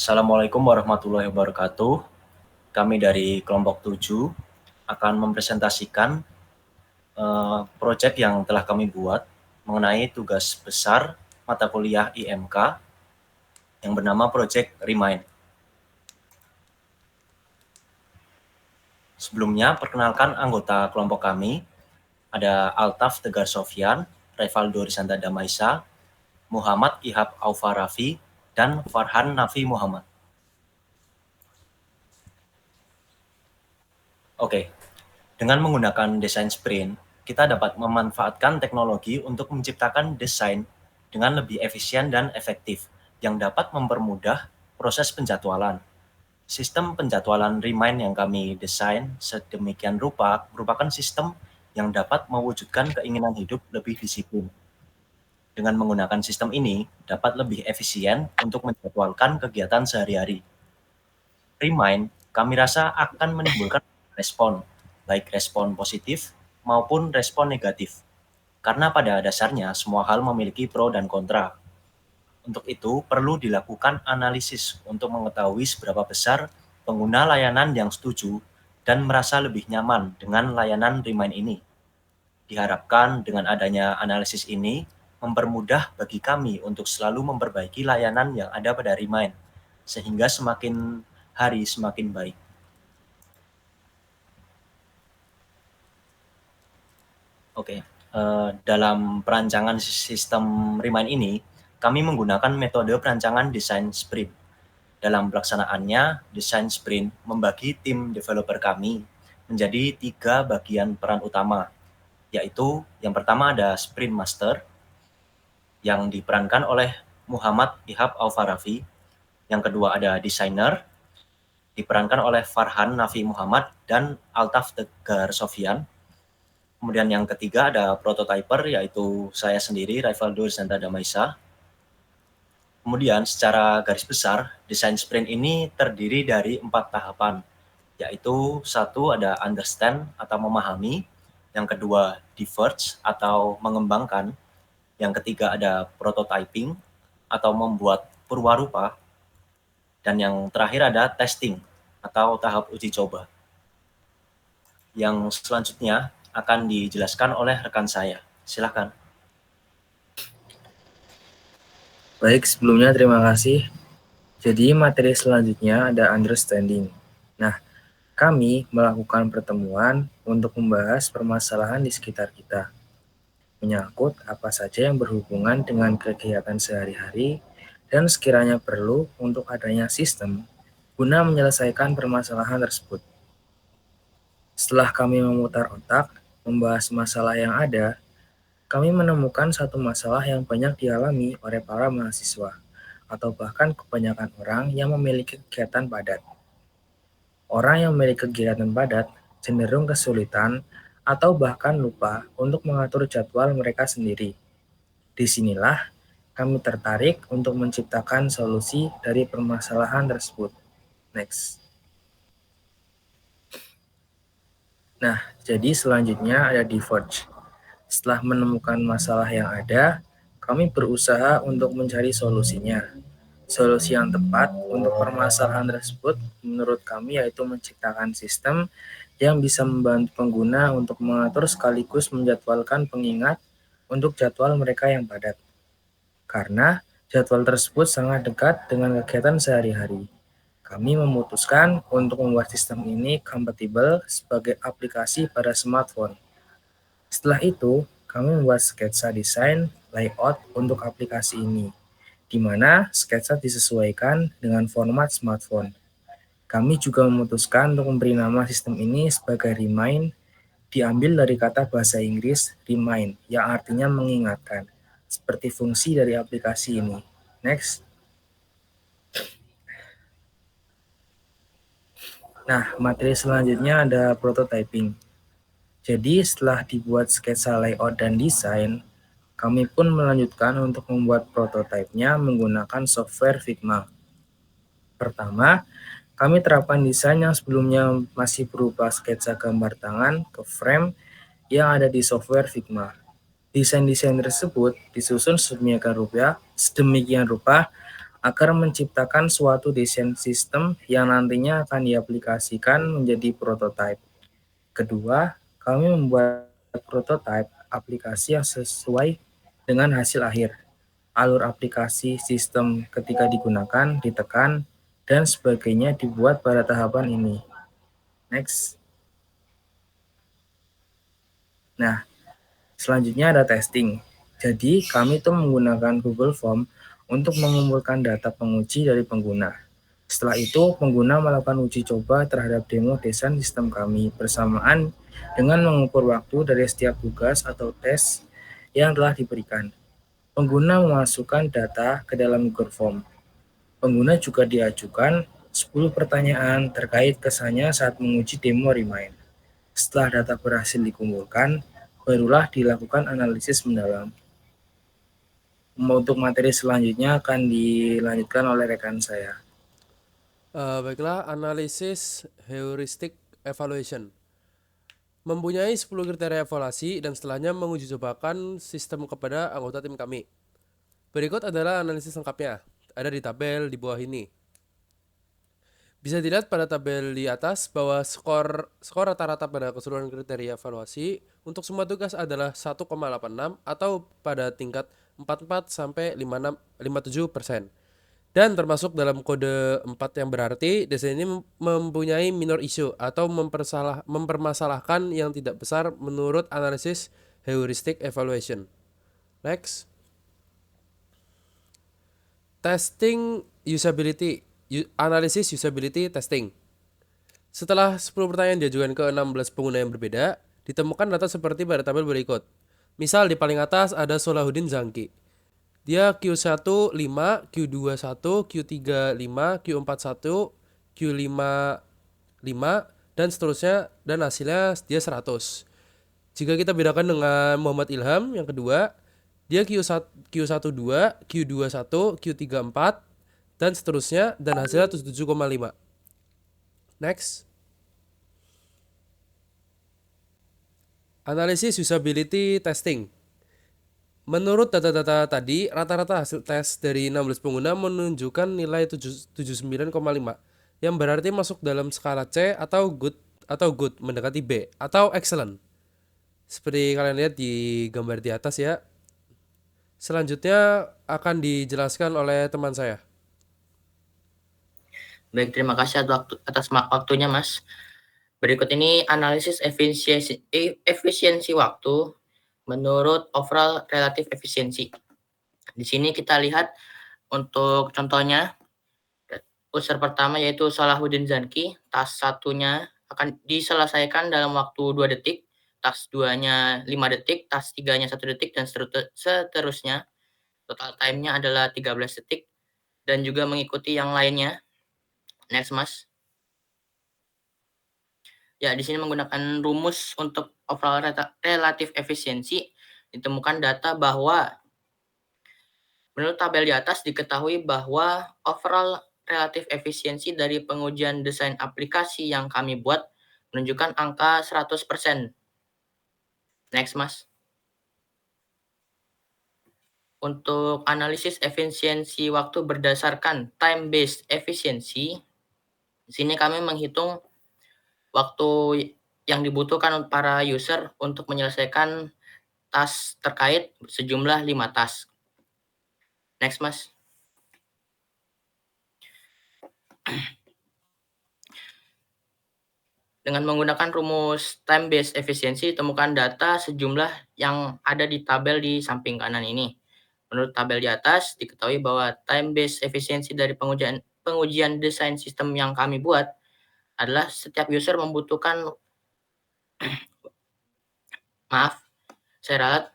Assalamualaikum warahmatullahi wabarakatuh. Kami dari kelompok 7 akan mempresentasikan proyek yang telah kami buat mengenai tugas besar mata kuliah IMK yang bernama Project Remind. Sebelumnya, perkenalkan anggota kelompok kami. Ada Altaf Tegar Sofyan, Revaldo Risanta Damaisa, Muhammad Ihab Aufarafi, dan Farhan Nafi Muhammad. Oke, dengan menggunakan desain sprint, kita dapat memanfaatkan teknologi untuk menciptakan desain dengan lebih efisien dan efektif yang dapat mempermudah proses penjadwalan. Sistem penjadwalan Remind yang kami desain sedemikian rupa merupakan sistem yang dapat mewujudkan keinginan hidup lebih disiplin. Dengan menggunakan sistem ini, dapat lebih efisien untuk menjadwalkan kegiatan sehari-hari. Remind, kami rasa akan menimbulkan respon, baik respon positif maupun respon negatif. Karena pada dasarnya semua hal memiliki pro dan kontra. Untuk itu, perlu dilakukan analisis untuk mengetahui seberapa besar pengguna layanan yang setuju dan merasa lebih nyaman dengan layanan Remind ini. Diharapkan dengan adanya analisis ini, mempermudah bagi kami untuk selalu memperbaiki layanan yang ada pada Remind, sehingga semakin hari semakin baik. Oke, dalam perancangan sistem Remind ini, kami menggunakan metode perancangan desain sprint. Dalam pelaksanaannya, desain sprint membagi tim developer kami menjadi 3 bagian peran utama, yaitu yang pertama ada Sprint Master, yang diperankan oleh Muhammad Ihab Aufarafi. Yang kedua ada Designer, diperankan oleh Farhan Nafi Muhammad dan Altaf Tegar Sofyan. Kemudian yang ketiga ada prototyper, yaitu saya sendiri, Rivaldo Risanta Damaisa. Kemudian secara garis besar, desain sprint ini terdiri dari 4 tahapan, yaitu 1 ada understand atau memahami, yang kedua diverge atau mengembangkan, yang ketiga ada prototyping atau membuat purwarupa, dan yang terakhir ada testing atau tahap uji coba. Yang selanjutnya akan dijelaskan oleh rekan saya. Silakan. Baik, sebelumnya terima kasih. Jadi materi selanjutnya ada understanding. Nah, kami melakukan pertemuan untuk membahas permasalahan di sekitar kita, menyangkut apa saja yang berhubungan dengan kegiatan sehari-hari dan sekiranya perlu untuk adanya sistem guna menyelesaikan permasalahan tersebut. Setelah kami memutar otak, membahas masalah yang ada, kami menemukan satu masalah yang banyak dialami oleh para mahasiswa, atau bahkan kebanyakan orang yang memiliki kegiatan padat. Orang yang memiliki kegiatan padat cenderung kesulitan atau bahkan lupa untuk mengatur jadwal mereka sendiri. Disinilah kami tertarik untuk menciptakan solusi dari permasalahan tersebut. Next. Nah, jadi selanjutnya ada diverge. Setelah menemukan masalah yang ada, kami berusaha untuk mencari solusinya. Solusi yang tepat untuk permasalahan tersebut menurut kami yaitu menciptakan sistem yang bisa membantu pengguna untuk mengatur sekaligus menjadwalkan pengingat untuk jadwal mereka yang padat. Karena jadwal tersebut sangat dekat dengan kegiatan sehari-hari. Kami memutuskan untuk membuat sistem ini kompatibel sebagai aplikasi pada smartphone. Setelah itu, kami membuat sketsa desain layout untuk aplikasi ini, di mana sketsa disesuaikan dengan format smartphone. Kami juga memutuskan untuk memberi nama sistem ini sebagai Remind, diambil dari kata bahasa Inggris remind, yang artinya mengingatkan, seperti fungsi dari aplikasi ini. Next. Nah, materi selanjutnya ada prototyping. Jadi setelah dibuat sketsa layout dan desain, kami pun melanjutkan untuk membuat prototipenya menggunakan software Figma. Pertama, kami terapkan desain yang sebelumnya masih berupa sketsa gambar tangan ke frame yang ada di software Figma. Desain-desain tersebut disusun sedemikian rupa agar menciptakan suatu desain sistem yang nantinya akan diaplikasikan menjadi prototipe. Kedua, kami membuat prototipe aplikasi yang sesuai dengan hasil akhir. Alur aplikasi sistem ketika digunakan, ditekan, dan sebagainya dibuat pada tahapan ini. Next. Nah, selanjutnya ada testing. Jadi, kami itu menggunakan Google Form untuk mengumpulkan data penguji dari pengguna. Setelah itu, pengguna melakukan uji coba terhadap demo desain sistem kami bersamaan dengan mengukur waktu dari setiap tugas atau tes yang telah diberikan. Pengguna memasukkan data ke dalam Google Form. Pengguna juga diajukan 10 pertanyaan terkait kesannya saat menguji demo Remind. Setelah data berhasil dikumpulkan, barulah dilakukan analisis mendalam. Untuk materi selanjutnya akan dilanjutkan oleh rekan saya. Baiklah, analisis heuristic evaluation. Mempunyai 10 kriteria evaluasi dan setelahnya menguji cobakan sistem kepada anggota tim kami. Berikut adalah analisis lengkapnya. Ada di tabel di bawah ini. Bisa dilihat pada tabel di atas bahwa skor rata-rata pada keseluruhan kriteria evaluasi untuk semua tugas adalah 1,86 atau pada tingkat 44 sampai 57%. Dan termasuk dalam kode 4 yang berarti desain ini mempunyai minor issue atau mempermasalahkan yang tidak besar menurut analisis heuristic evaluation. Next. Testing usability, analisis usability testing. Setelah 10 pertanyaan diajukan ke 16 pengguna yang berbeda, ditemukan data seperti pada tabel berikut. Misal di paling atas ada Solahuddin Zangki. Dia Q1 5, Q2 1, Q3 5, Q4 1, Q5 5, dan seterusnya, dan hasilnya dia 100. Jika kita bedakan dengan Muhammad Ilham yang kedua, dia Q1 2, Q2 1, Q3 4, dan seterusnya, dan hasilnya 7,5. Next. Analisis usability testing. Menurut data-data tadi, rata-rata hasil tes dari 16 pengguna menunjukkan nilai 79,5 yang berarti masuk dalam skala C atau good mendekati B atau excellent. Seperti kalian lihat di gambar di atas ya. Selanjutnya akan dijelaskan oleh teman saya. Baik, terima kasih atas waktunya, Mas. Berikut ini analisis efisiensi waktu menurut overall relative efficiency. Di sini kita lihat untuk contohnya, user pertama yaitu Solahuddin Zangki, task satunya akan diselesaikan dalam waktu 2 detik, task 2-nya 5 detik, task 3-nya 1 detik, dan seterusnya. Total time-nya adalah 13 detik, dan juga mengikuti yang lainnya. Next, Mas. Ya, di sini menggunakan rumus untuk overall relative efficiency, ditemukan data bahwa menurut tabel di atas diketahui bahwa overall relative efficiency dari pengujian desain aplikasi yang kami buat menunjukkan angka 100%. Next, Mas. Untuk analisis efisiensi waktu berdasarkan time-based efficiency, di sini kami menghitung waktu yang dibutuhkan para user untuk menyelesaikan task terkait sejumlah 5 task. Next, Mas. Dengan menggunakan rumus time-based efficiency, temukan data sejumlah yang ada di tabel di samping kanan ini. Menurut tabel di atas, diketahui bahwa time-based efficiency dari pengujian desain sistem yang kami buat adalah setiap user membutuhkan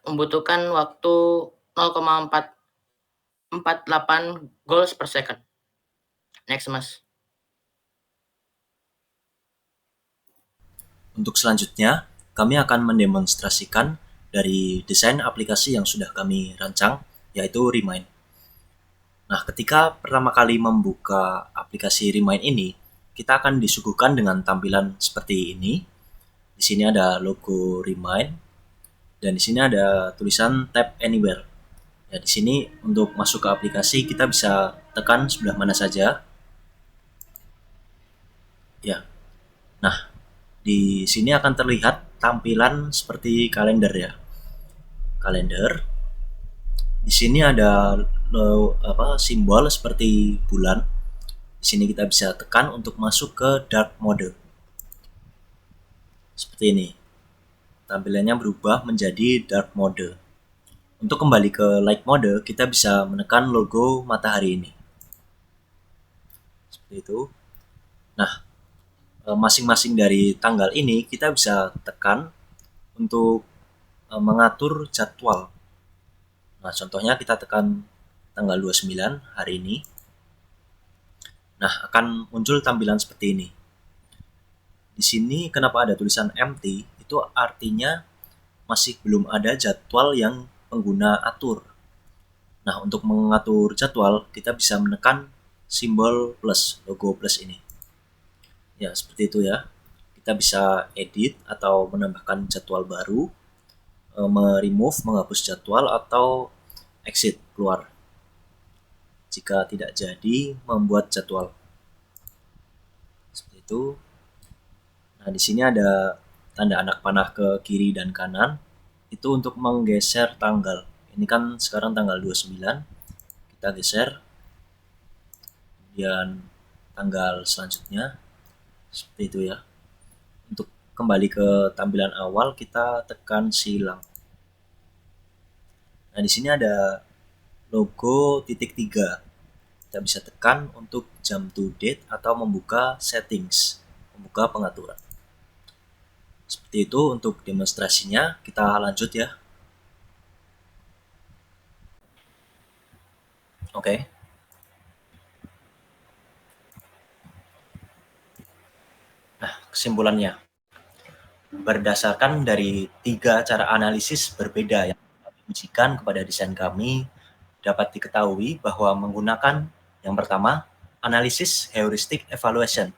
membutuhkan waktu 0,448 goals per second. Next, Mas. Untuk selanjutnya, kami akan mendemonstrasikan dari desain aplikasi yang sudah kami rancang, yaitu Remind. Nah, ketika pertama kali membuka aplikasi Remind ini, kita akan disuguhkan dengan tampilan seperti ini. Di sini ada logo Remind, dan di sini ada tulisan Tap Anywhere. Ya, di sini untuk masuk ke aplikasi kita bisa tekan sebelah mana saja. Ya. Nah, di sini akan terlihat tampilan seperti kalender ya. Kalender. Di sini ada simbol seperti bulan. Di sini kita bisa tekan untuk masuk ke dark mode. Seperti ini. Tampilannya berubah menjadi dark mode. Untuk kembali ke light mode, kita bisa menekan logo matahari ini. Seperti itu. Nah, masing-masing dari tanggal ini kita bisa tekan untuk mengatur jadwal. Nah, contohnya kita tekan tanggal 29 hari ini. Nah, akan muncul tampilan seperti ini. Di sini kenapa ada tulisan empty? Itu artinya masih belum ada jadwal yang pengguna atur. Nah, untuk mengatur jadwal, kita bisa menekan simbol plus, logo plus ini. Ya, seperti itu ya. Kita bisa edit atau menambahkan jadwal baru, remove, menghapus jadwal, atau exit, keluar. Jika tidak jadi membuat jadwal. Seperti itu. Nah, di sini ada tanda anak panah ke kiri dan kanan. Itu untuk menggeser tanggal. Ini kan sekarang tanggal 29. Kita geser. Kemudian tanggal selanjutnya. Seperti itu ya. Untuk kembali ke tampilan awal, kita tekan silang. Nah, di sini ada logo titik 3. Kita bisa tekan untuk jam to date atau membuka settings, membuka pengaturan. Seperti itu untuk demonstrasinya. Kita lanjut ya. Oke. Nah, kesimpulannya. Berdasarkan dari 3 cara analisis berbeda yang kami ujikan kepada desain kami, dapat diketahui bahwa menggunakan yang pertama, analisis heuristic evaluation.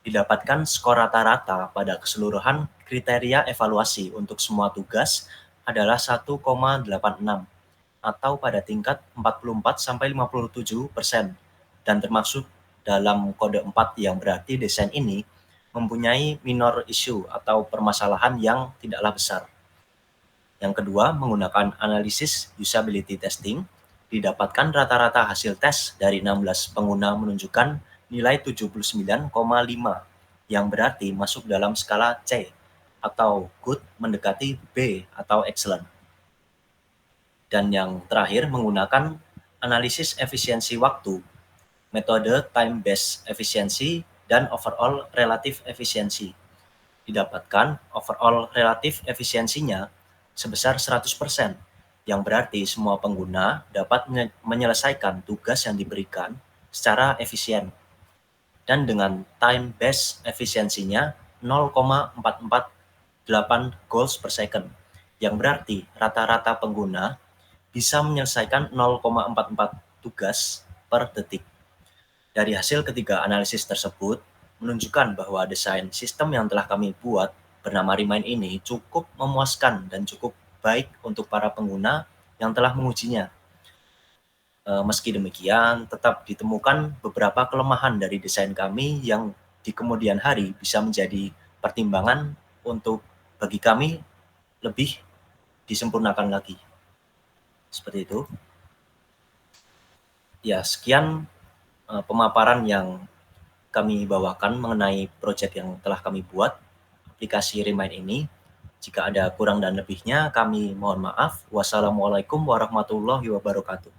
Didapatkan skor rata-rata pada keseluruhan kriteria evaluasi untuk semua tugas adalah 1,86 atau pada tingkat 44-57% dan termasuk dalam kode 4 yang berarti desain ini mempunyai minor issue atau permasalahan yang tidaklah besar. Yang kedua, menggunakan analisis usability testing, didapatkan rata-rata hasil tes dari 16 pengguna menunjukkan nilai 79,5 yang berarti masuk dalam skala C atau good mendekati B atau excellent. Dan yang terakhir, menggunakan analisis efisiensi waktu, metode time-based efficiency, dan overall relative efficiency. Didapatkan overall relative efisiensinya sebesar 100%, yang berarti semua pengguna dapat menyelesaikan tugas yang diberikan secara efisien. Dan dengan time-based efisiensinya 0,448 goals per second, yang berarti rata-rata pengguna bisa menyelesaikan 0,44 tugas per detik. Dari hasil ketiga analisis tersebut, menunjukkan bahwa desain sistem yang telah kami buat bernama Remind ini cukup memuaskan dan cukup baik untuk para pengguna yang telah mengujinya. Meski demikian, tetap ditemukan beberapa kelemahan dari desain kami yang di kemudian hari bisa menjadi pertimbangan untuk bagi kami lebih disempurnakan lagi. Seperti itu. Ya, sekian pemaparan yang kami bawakan mengenai proyek yang telah kami buat, aplikasi Remind ini. Jika ada kurang dan lebihnya, kami mohon maaf. Wassalamualaikum warahmatullahi wabarakatuh.